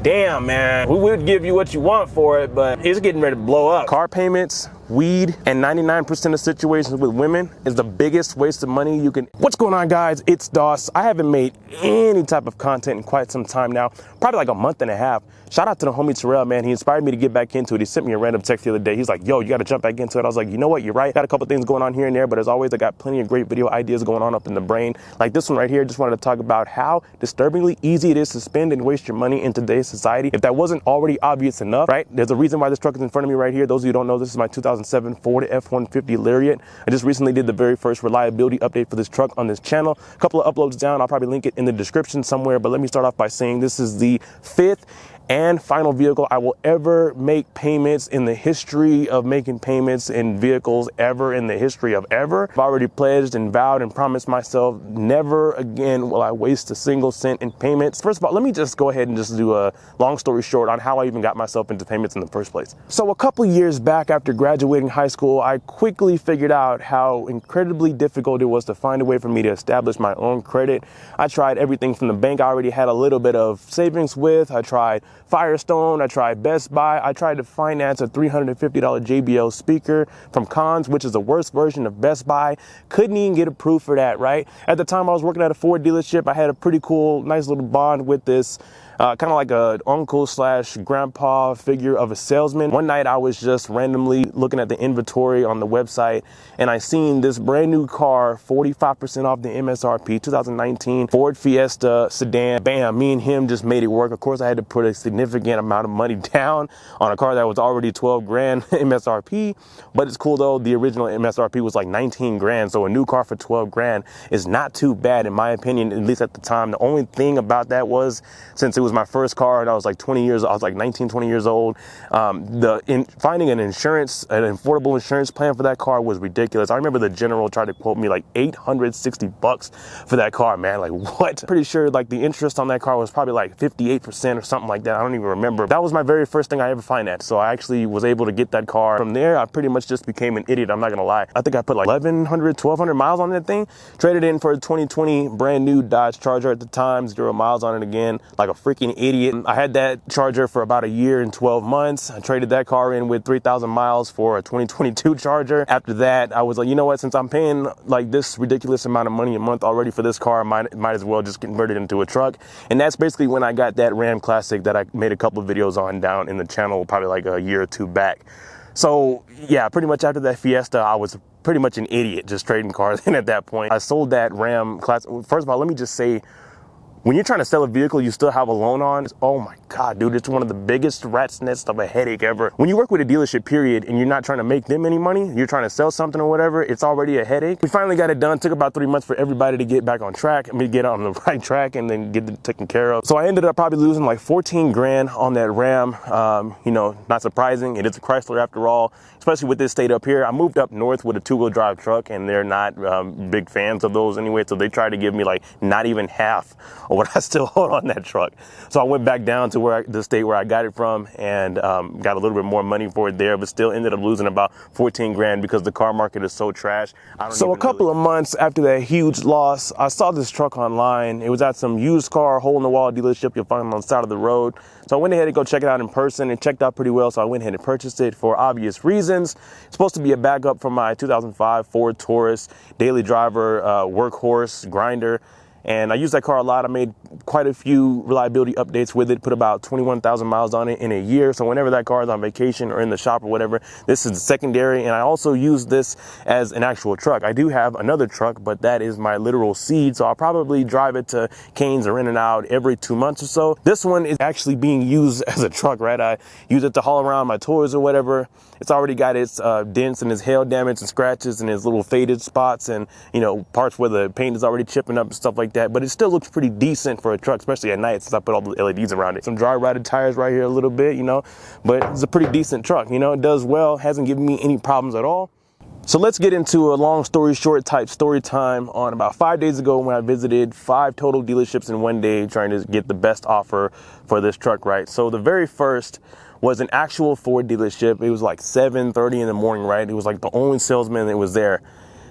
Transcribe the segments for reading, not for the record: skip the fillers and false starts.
damn, man, we would give you what you want for it, but it's getting ready to blow up. Car payments, weed, and 99% of situations with women is the biggest waste of money you can. What's going on, guys? It's Doss. I haven't made any type of content in quite some time now, probably like a month and a half. Shout out to the homie Terrell, man. He inspired me to get back into it. He sent me a random text the other day. He's like, yo, you got to jump back into it. I was like, you know what? You're right. Got a couple things going on here and there, but as always, I got plenty of great video ideas going on up in the brain. Like this one right here. Just wanted to talk about how disturbingly easy it is to spend and waste your money in today's society. If that wasn't already obvious enough, right? There's a reason why this truck is in front of me right here. Those of you who don't know, this is my 2007 Ford F-150 Lariat. I just recently did the very first reliability update for this truck on this channel. A couple of uploads down. I'll probably link it in the description somewhere, but let me start off by saying this is the 5th and final vehicle I will ever make payments in the history of making payments in vehicles ever in the history of ever. I've already pledged and vowed and promised myself never again will I waste a single cent in payments. First of all, let me just go ahead and just do a long story short on how I even got myself into payments in the first place. So a couple years back after graduating high school, I quickly figured out how incredibly difficult it was to find a way for me to establish my own credit. I tried everything from the bank I already had a little bit of savings with. I tried Firestone, I tried Best Buy, I tried to finance a $350 JBL speaker from Cons, which is the worst version of Best Buy. Couldn't even get approved for that, right? At the time I was working at a Ford dealership, I had a pretty cool, nice little bond with this kind of like a uncle slash grandpa figure of a salesman. One night I was just randomly looking at the inventory on the website and I seen this brand new car, 45% off the MSRP, 2019 Ford Fiesta sedan. Bam, me and him just made it work. Of course, I had to put a significant amount of money down on a car that was already 12 grand MSRP, but it's cool though. The original MSRP was like 19 grand. So a new car for 12 grand is not too bad in my opinion, at least at the time. The only thing about that was, since it was my first car and I was like 20 years old, finding an affordable insurance plan for that car was ridiculous. I remember the general tried to quote me like $860 for that car, man. Like what? Pretty sure like the interest on that car was probably like 58% or something like that. I don't even remember. That was my very first thing I ever financed. So I actually was able to get that car. From there, I pretty much just became an idiot. I'm not gonna lie. I think I put like 1,200 miles on that thing. Traded in for a 2020 brand new Dodge Charger at the time, 0 miles on it again, like a freaking idiot. I had that Charger for about a year and 12 months. I traded that car in with 3,000 miles for a 2022 Charger. After that, I was like, you know what, since I'm paying like this ridiculous amount of money a month already for this car, I might as well just convert it into a truck. And that's basically when I got that Ram Classic that I made a couple of videos on down in the channel probably like a year or two back. So yeah, pretty much after that Fiesta, I was pretty much an idiot just trading cars in at that point. I sold that Ram Classic. First of all, let me just say, when you're trying to sell a vehicle you still have a loan on, oh my God, dude, it's one of the biggest rat's nest of a headache ever. When you work with a dealership, period, and you're not trying to make them any money, you're trying to sell something or whatever, it's already a headache. We finally got it done. Took about 3 months for everybody to get back on track, and me get on the right track and then get it taken care of. So I ended up probably losing like 14 grand on that Ram. You know, not surprising. It is a Chrysler after all, especially with this state up here. I moved up north with a 2-wheel drive truck and they're not big fans of those anyway. So they tried to give me like not even half of what I still hold on that truck. So I went back down to the state where I got it from and got a little bit more money for it there, but still ended up losing about 14 grand because the car market is so trash. So a couple of months after that huge loss, I saw this truck online. It was at some used car hole in the wall dealership you'll find on the side of the road. So I went ahead and go check it out in person. It checked out pretty well. So I went ahead and purchased it for obvious reasons. It's supposed to be a backup from my 2005 Ford Taurus, daily driver, workhorse, grinder. And I used that car a lot. I made quite a few reliability updates with it, put about 21,000 miles on it in a year. So whenever that car is on vacation or in the shop or whatever, this is the secondary. And I also use this as an actual truck. I do have another truck, but that is my literal seed. So I'll probably drive it to Cane's or In-N-Out every 2 months or so. This one is actually being used as a truck, right? I use it to haul around my toys or whatever. It's already got its dents and its hail damage and scratches and its little faded spots and, you know, parts where the paint is already chipping up and stuff like that, but it still looks pretty decent for a truck, especially at night since I put all the LEDs around it. Some dry rotted tires right here a little bit, you know, but it's a pretty decent truck, you know, it does well, hasn't given me any problems at all. So let's get into a long story short type story time on about 5 days ago when I visited 5 total dealerships in one day trying to get the best offer for this truck, right? So the very first was an actual Ford dealership. It was like 7:30 in the morning, right? It was like the only salesman that was there.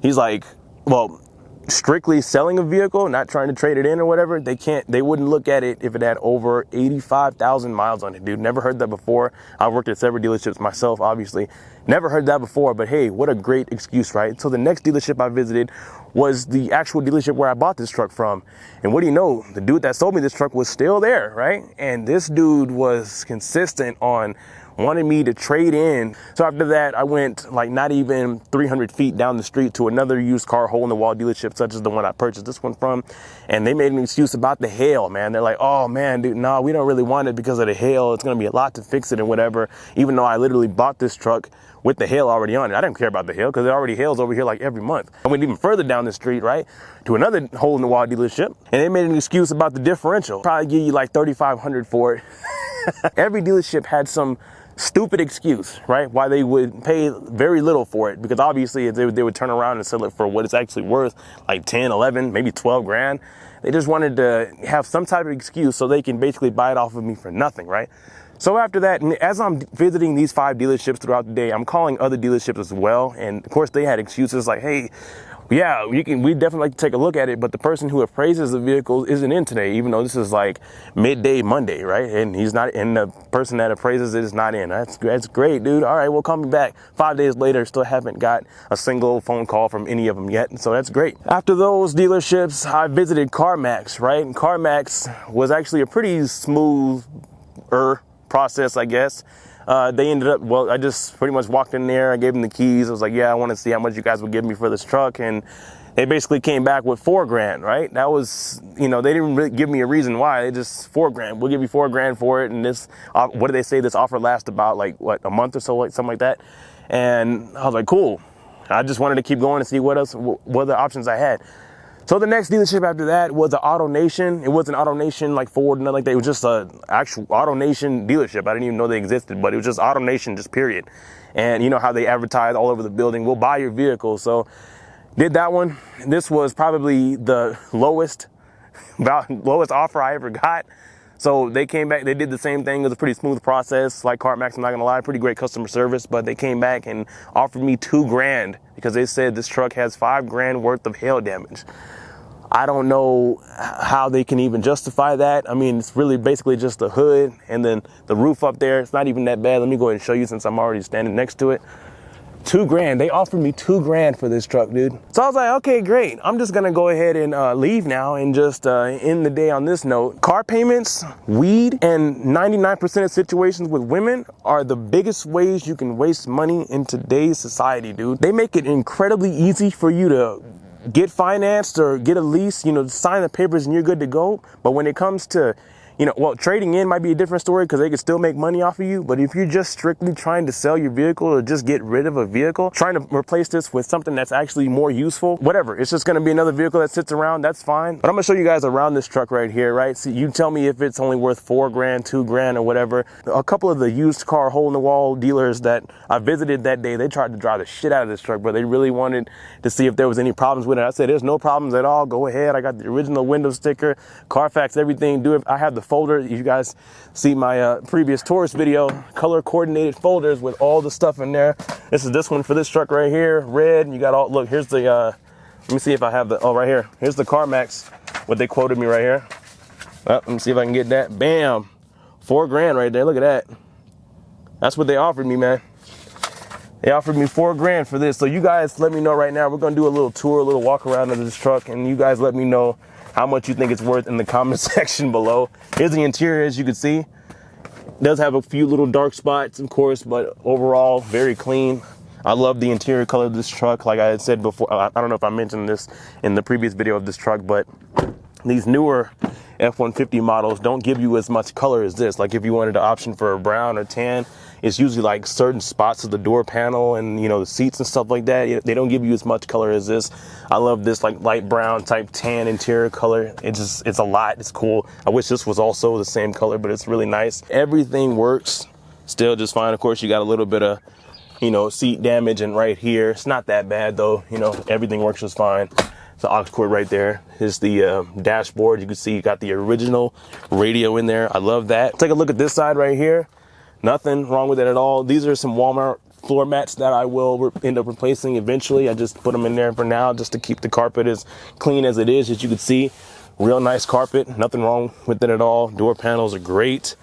He's like, well, strictly selling a vehicle, not trying to trade it in or whatever, they wouldn't look at it if it had over 85,000 miles on it, dude. Never heard that before. I worked at several dealerships myself, obviously. Never heard that before, but hey, what a great excuse, right? So the next dealership I visited was the actual dealership where I bought this truck from. And what do you know? The dude that sold me this truck was still there, right? And this dude was consistent on wanted me to trade in. So after that, I went like not even 300 feet down the street to another used car hole in the wall dealership, such as the one I purchased this one from. And they made an excuse about the hail, man. They're like, oh man, dude, no, we don't really want it because of the hail. It's going to be a lot to fix it and whatever. Even though I literally bought this truck with the hail already on it. I didn't care about the hail because it already hails over here like every month. I went even further down the street, right, to another hole in the wall dealership. And they made an excuse about the differential. Probably give you like $3,500 for it. Every dealership had some stupid excuse, right? Why they would pay very little for it, because obviously they would turn around and sell it for what it's actually worth, like 10, 11, maybe 12 grand. They just wanted to have some type of excuse so they can basically buy it off of me for nothing, right? So after that, and as I'm visiting these 5 dealerships throughout the day, I'm calling other dealerships as well. And of course they had excuses like, hey, yeah, we definitely like to take a look at it, but the person who appraises the vehicle isn't in today, even though this is like midday Monday, right? And he's not, and the person that appraises it is not in. That's great, dude. All right, well, call me back. 5 days later, still haven't got a single phone call from any of them yet, so that's great. After those dealerships, I visited CarMax, right? And CarMax was actually a pretty smooth-er process, I guess. They ended up, well, I just pretty much walked in there. I gave them the keys. I was like, yeah, I want to see how much you guys would give me for this truck. And they basically came back with $4 grand, right? That was, you know, they didn't really give me a reason why. They just $4 grand. We'll give you $4 grand for it. And this, what do they say? This offer lasts about like, what, a month or so, like something like that. And I was like, cool. I just wanted to keep going to see what other options I had. So the next dealership after that was an AutoNation. It wasn't AutoNation like Ford, nothing like that. It was just an actual AutoNation dealership. I didn't even know they existed, but it was just AutoNation, just period. And you know how they advertise all over the building, we'll buy your vehicle. So did that one. This was probably the lowest offer I ever got. So they came back, they did the same thing. It was a pretty smooth process, like CarMax, I'm not gonna lie, pretty great customer service, but they came back and offered me $2 grand because they said this truck has $5 grand worth of hail damage. I don't know how they can even justify that. I mean, it's really basically just the hood and then the roof up there. It's not even that bad. Let me go ahead and show you since I'm already standing next to it. $2 grand. They offered me $2 grand for this truck, dude. So I was like, okay, great. I'm just gonna go ahead and leave now and just end the day on this note. Car payments, weed, and 99% of situations with women are the biggest ways you can waste money in today's society, dude. They make it incredibly easy for you to get financed or get a lease, you know, sign the papers and you're good to go. But when it comes to, you know, well, trading in might be a different story because they can still make money off of you. But if you're just strictly trying to sell your vehicle or just get rid of a vehicle, trying to replace this with something that's actually more useful, whatever, it's just going to be another vehicle that sits around. That's fine. But I'm going to show you guys around this truck right here, right? So you tell me if it's only worth $4 grand, $2 grand or whatever. A couple of the used car hole in the wall dealers that I visited that day, they tried to drive the shit out of this truck, but they really wanted to see if there was any problems with it. I said, there's no problems at all. Go ahead. I got the original window sticker, Carfax, everything. Do it. I have the folder. You guys see my previous tourist video, color coordinated folders with all the stuff in there. This is this one for this truck right here, red. You got all, look, here's the, let me see if I have the, oh, right here. Here's the CarMax, what they quoted me right here. Let me see if I can get that. Bam, $4 grand right there. Look at that. That's what they offered me, man. They offered me $4 grand for this. So you guys let me know right now. We're gonna do a little tour, a little walk around of this truck, and you guys let me know how much you think it's worth in the comment section below. Here's the interior, as you can see. It does have a few little dark spots, of course, but overall, very clean. I love the interior color of this truck. Like I had said before, I don't know if I mentioned this in the previous video of this truck, but these newer F-150 models don't give you as much color as this. Like if you wanted an option for a brown or tan, it's usually like certain spots of the door panel and, you know, the seats and stuff like that. They don't give you as much color as this. I love this like light brown type tan interior color. It's a lot. It's cool. I wish this was also the same color, but it's really nice. Everything works still just fine. Of course, you got a little bit of, you know, seat damage and right here. It's not that bad though. You know, everything works just fine. It's the aux cord right there. Here's the dashboard. You can see you got the original radio in there. I love that. Take a look at this side right here. Nothing wrong with it at all. These are some Walmart floor mats that I will end up replacing eventually. I just put them in there for now just to keep the carpet as clean as it is. As you can see, real nice carpet, nothing wrong with it at all. Door panels are great,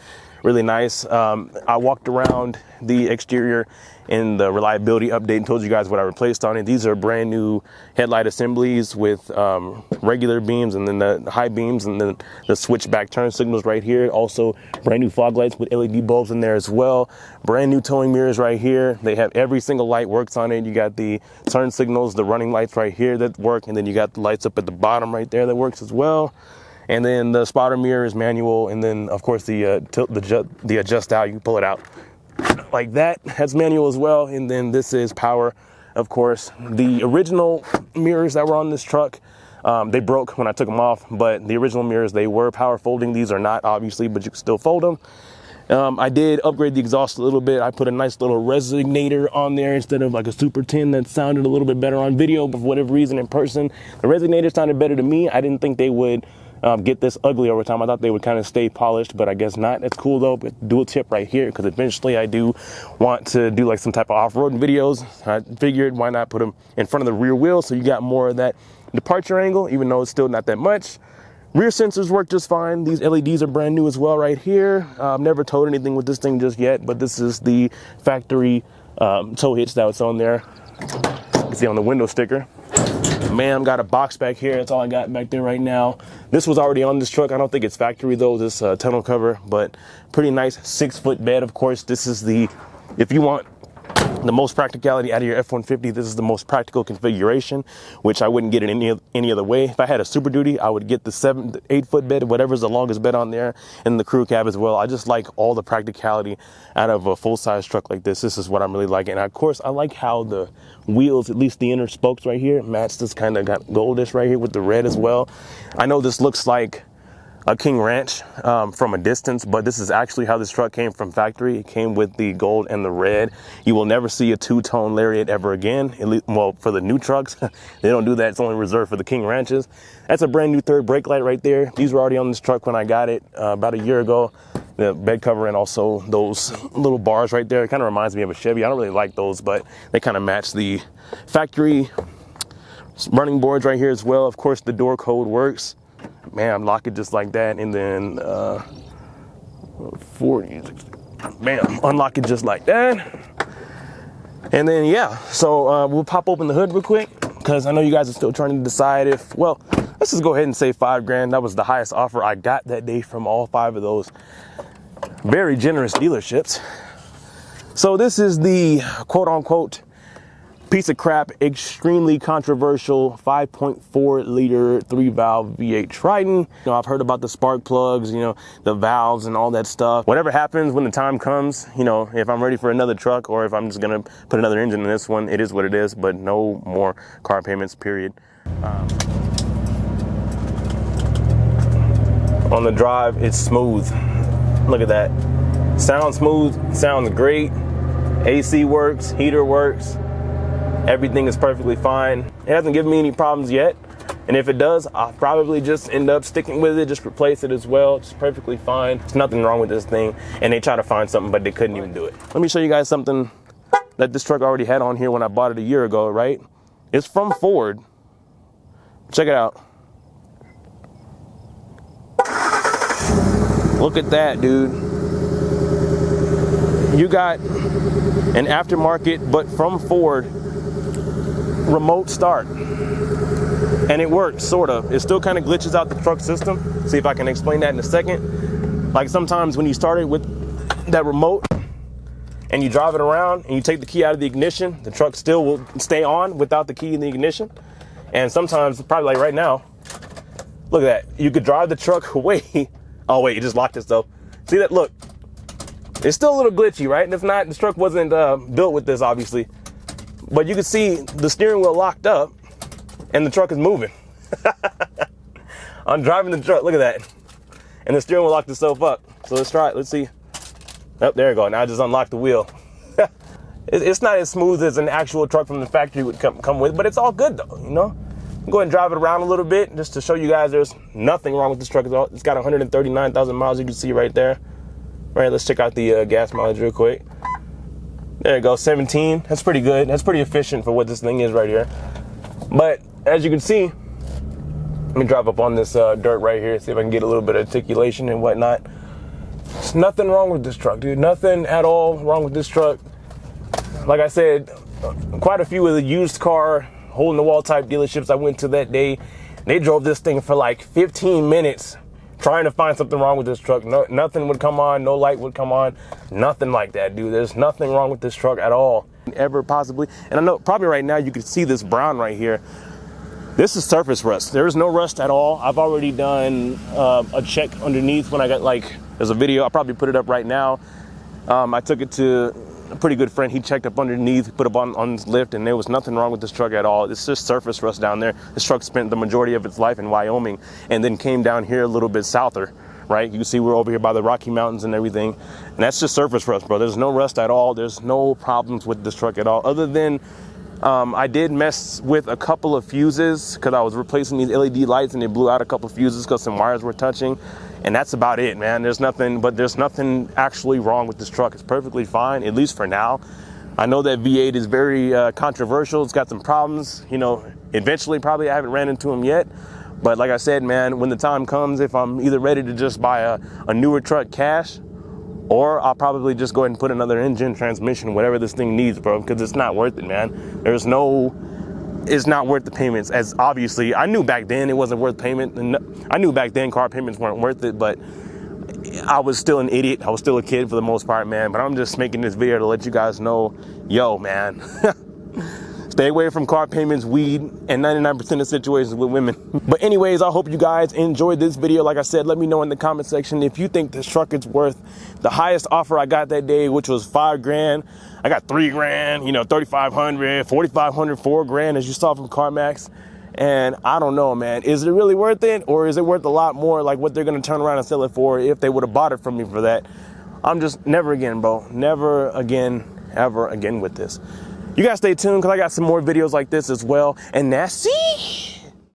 really nice. I walked around the exterior in the reliability update and told you guys what I replaced on it. These are brand new headlight assemblies with regular beams and then the high beams and then the switchback turn signals right here. Also brand new fog lights with LED bulbs in there as well. Brand new towing mirrors right here. They have every single light works on it. You got the turn signals, the running lights right here that work, and then you got the lights up at the bottom right there that works as well. And then the spotter mirror is manual, and then of course the adjust out, you can pull it out like that. That's manual as well. And then this is power, of course. The original mirrors that were on this truck, they broke when I took them off, but the original mirrors, they were power folding. These are not, obviously, but you can still fold them. I did upgrade the exhaust a little bit. I put a nice little resonator on there instead of like a Super 10 that sounded a little bit better on video, but for whatever reason in person, the resonator sounded better to me. I didn't think they would get this ugly over time. I thought they would kind of stay polished, but I guess not. It's cool though, but dual tip right here, because eventually I do want to do like some type of off-road videos. I figured why not put them in front of the rear wheel so you got more of that departure angle, even though it's still not that much. Rear sensors work just fine. These LEDs are brand new as well right here. I've never towed anything with this thing just yet, but this is the factory tow hitch that was on there. You can see on the window sticker. Man, got a box back here. That's all I got back there right now. This was already on this truck. I don't think it's factory though, this tonneau cover, but pretty nice 6-foot bed. Of course, this is the, if you want the most practicality out of your F-150, this is the most practical configuration, which I wouldn't get it any other way. If I had a Super Duty, I would get the 8-foot bed, whatever's the longest bed on there, and the crew cab as well. I just like all the practicality out of a full-size truck like this. This is what I'm really liking. And of course, I like how the wheels, at least the inner spokes right here, match this kind of got goldish right here with the red as well. I know this looks like a King Ranch from a distance, but this is actually how this truck came from factory. It came with the gold and the red. You will never see a two-tone Lariat ever again, at least, well, for the new trucks. They don't do that. It's only reserved for the King Ranches. That's a brand new third brake light right there. These were already on this truck when I got it about a year ago. The bed cover and also those little bars right there. It kind of reminds me of a Chevy. I don't really like those, but they kind of match the factory running boards right here as well. Of course, the door code works. Man, unlock it just like that, and then 40, 60, bam, unlock it just like that. And then yeah, so we'll pop open the hood real quick, because I know you guys are still trying to decide if, well, let's just go ahead and say $5 grand. That was the highest offer I got that day from all 5 of those very generous dealerships. So this is the quote unquote piece of crap, extremely controversial 5.4 liter 3-valve V8 Triton. You know, I've heard about the spark plugs, you know, the valves and all that stuff. Whatever happens when the time comes, you know, if I'm ready for another truck or if I'm just gonna put another engine in this one, it is what it is, but no more car payments, period. On the drive, it's smooth. Look at that. Sounds smooth, sounds great. AC works, heater works. Everything is perfectly fine. It hasn't given me any problems yet. And if it does, I'll probably just end up sticking with it, just replace it as well. It's perfectly fine. There's nothing wrong with this thing. And they try to find something, but they couldn't even do it. Let me show you guys something that this truck already had on here when I bought it a year ago, right? It's from Ford. Check it out. Look at that, dude. You got an aftermarket, but from Ford, remote start, and it works, sort of. It still kind of glitches out the truck system. See if I can explain that in a second. Like sometimes when you start it with that remote and you drive it around and you take the key out of the ignition, the truck still will stay on without the key in the ignition. And sometimes, probably like right now, look at that, you could drive the truck away. Oh wait, it just locked itself. See that? Look, it's still a little glitchy, right? And if not, this truck wasn't built with this, obviously. But you can see the steering wheel locked up and the truck is moving. I'm driving the truck, look at that. And the steering wheel locked itself up. So let's try it, let's see. Oh, there you go, now I just unlocked the wheel. It's not as smooth as an actual truck from the factory would come with, but it's all good though, you know? Go ahead and drive it around a little bit just to show you guys there's nothing wrong with this truck. It's got 139,000 miles, you can see right there. All right, let's check out the gas mileage real quick. There you go, 17. That's pretty good. That's pretty efficient for what this thing is right here. But as you can see, let me drive up on this dirt right here, see if I can get a little bit of articulation and whatnot. There's nothing wrong with this truck, dude. Nothing at all wrong with this truck. Like I said, quite a few of the used car, hole-in-the-wall type dealerships I went to that day, they drove this thing for like 15 minutes trying to find something wrong with this truck. No, nothing would come on, no light would come on, nothing like that, dude. There's nothing wrong with this truck at all, ever possibly. And I know probably right now you can see this brown right here. This is surface rust. There's no rust at all. I've already done a check underneath when I got, like, there's a video, I'll probably put it up right now. I took it to a pretty good friend. He checked up underneath, put up on his lift, and there was nothing wrong with this truck at all. It's just surface rust down there. This truck spent the majority of its life in Wyoming and then came down here a little bit souther, right? You can see we're over here by the Rocky Mountains and everything. And that's just surface rust, bro. There's no rust at all. There's no problems with this truck at all, other than I did mess with a couple of fuses because I was replacing these LED lights and they blew out a couple of fuses because some wires were touching. And that's about it, man. There's nothing actually wrong with this truck. It's perfectly fine, at least for now. I know that V8 is very controversial. It's got some problems, you know, eventually probably. I haven't ran into them yet. But like I said, man, when the time comes, if I'm either ready to just buy a newer truck cash, or I'll probably just go ahead and put another engine, transmission, whatever this thing needs, bro, because it's not worth it, man. It's not worth the payments. As obviously, I knew back then it wasn't worth payment. And I knew back then car payments weren't worth it, but I was still an idiot. I was still a kid for the most part, man. But I'm just making this video to let you guys know, yo, man, stay away from car payments, weed, and 99% of situations with women. But anyways, I hope you guys enjoyed this video. Like I said, let me know in the comment section if you think this truck is worth the highest offer I got that day, which was $5 grand. I got $3 grand, you know, $3,500, $4,500, $4 grand, as you saw from CarMax. And I don't know, man, is it really worth it? Or is it worth a lot more, like what they're going to turn around and sell it for if they would have bought it from me for that? I'm just, never again, bro. Never again, ever again with this. You guys stay tuned because I got some more videos like this as well. And that's it.